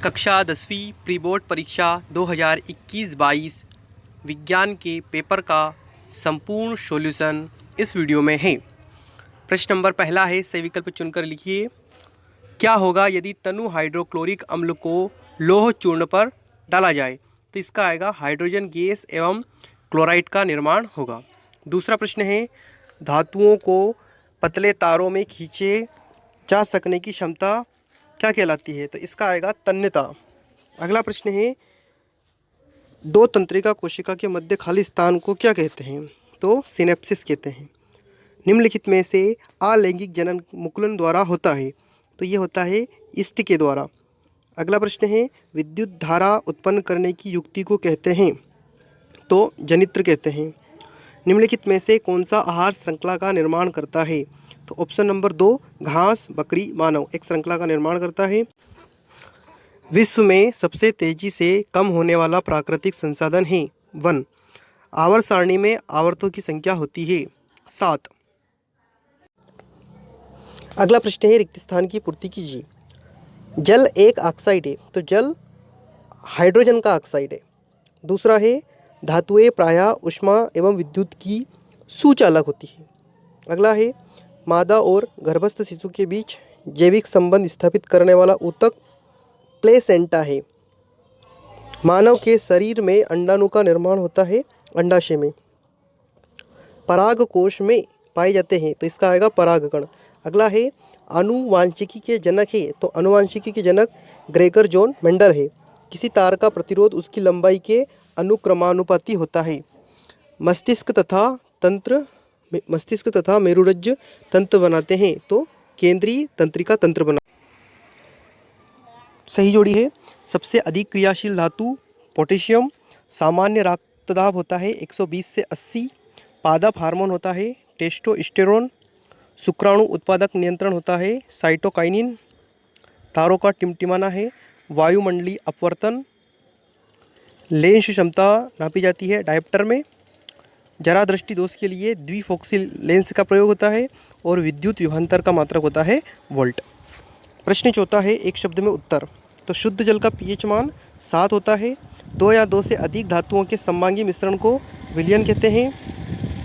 कक्षा 10वीं pre board परीक्षा 2021-22 विज्ञान के पेपर का संपूर्ण सॉल्यूशन इस वीडियो में है। प्रश्न नंबर पहला है, सही विकल्प चुनकर लिखिए। क्या होगा यदि तनु हाइड्रोक्लोरिक अम्ल को लौह चूर्ण पर डाला जाए? तो इसका आएगा हाइड्रोजन गैस एवं क्लोराइड का निर्माण होगा। दूसरा प्रश्न है, धातुओं को पतले तारों में खींचे जा सकने की क्षमता क्या कहलाती है? तो इसका आएगा तन्यता। अगला प्रश्न है, दो तंत्रिका कोशिका के मध्य खाली स्थान को क्या कहते हैं? तो सिनेप्सिस कहते हैं। निम्नलिखित में से अलैंगिक जनन मुकुलन द्वारा होता है? तो ये होता है इष्ट के द्वारा। अगला प्रश्न है, विद्युत धारा उत्पन्न करने की युक्ति को कहते हैं? तो जनित्र कहते हैं। निम्नलिखित में से कौन सा आहार श्रृंखला का निर्माण करता है? तो ऑप्शन नंबर 2, घास, बकरी, मानव एक श्रृंखला का निर्माण करता है। विश्व में सबसे तेजी से कम होने वाला प्राकृतिक संसाधन है वन। आवर्त सारणी में आवर्तों की संख्या होती है 7। अगला प्रश्न है, रिक्त स्थान की पूर्ति कीजिए। जल एक ऑक्साइड है, तो जल हाइड्रोजन का ऑक्साइड है। दूसरा है, धातुएं प्रायः ऊष्मा एवं विद्युत की सुचालक होती है। अगला है, मादा और गर्भस्थ शिशु के बीच जैविक संबंध स्थापित करने वाला ऊतक प्लेसेंटा है। मानव के शरीर में अंडाणु का निर्माण होता है अंडाशय में। पराग कोश में पाए जाते हैं, तो इसका आएगा परागकण। अगला है, आनुवांशिकी के जनक है, तो आनुवांशिकी के जनक ग्रेगर जॉन मेंडल है। किसी तार का प्रतिरोध उसकी लंबाई के अनुक्रमानुपाती होता है। मस्तिष्क तथा मेरुरज्ज तंत्र बनाते हैं, तो केंद्रीय तंत्रिका तंत्र बना। सही जोड़ी है। सबसे अधिक क्रियाशील धातु पोटेशियम। सामान्य रक्तदाब होता है 120 से 80। पादप हार्मोन होता है टेस्टोस्टेरोन। शुक्राणु उत्पादक नियंत्रण होता है साइटोकाइनिन। तारों का टिमटिमाना है वायुमंडलीय अपवर्तन। लेंस क्षमता नापी जाती है डायप्टर में। जरा दृष्टि दोष के लिए द्विफोक्सी लेंस का प्रयोग होता है और विद्युत विभवांतर का मात्रक होता है वोल्ट। प्रश्न चौथा है, एक शब्द में उत्तर। तो शुद्ध जल का पीएच मान 7 होता है। 2 या 2 से अधिक धातुओं के सममांगी मिश्रण को विलयन कहते हैं।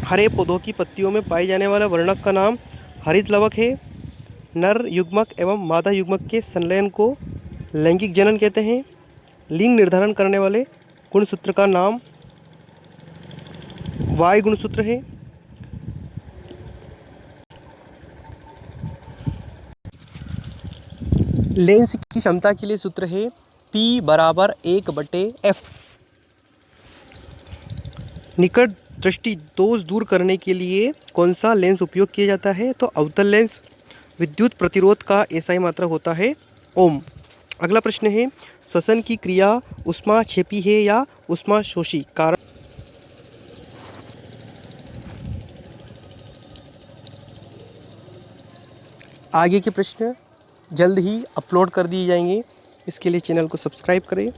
हरे पौधों की पत्तियों में पाए जाने वाला वर्णक का नाम हरित लवक है। नर युग्मक एवं मादा युग्मक के संलयन को लैंगिक जनन कहते हैं। लिंग निर्धारण करने वाले गुणसूत्र का नाम वाई गुणसूत्र है। लेंस की क्षमता के लिए सूत्र है P = 1/f। निकट दृष्टि दोष दूर करने के लिए कौन सा लेंस उपयोग किया जाता है? तो अवतल लेंस। विद्युत प्रतिरोध का एसआई मात्रक होता है ओम। अगला प्रश्न है, श्वसन की क्रिया ऊष्माक्षेपी है या ऊष्माशोषी? कारण आगे के प्रश्न जल्द ही अपलोड कर दिए जाएंगे। इसके लिए चैनल को सब्सक्राइब करें।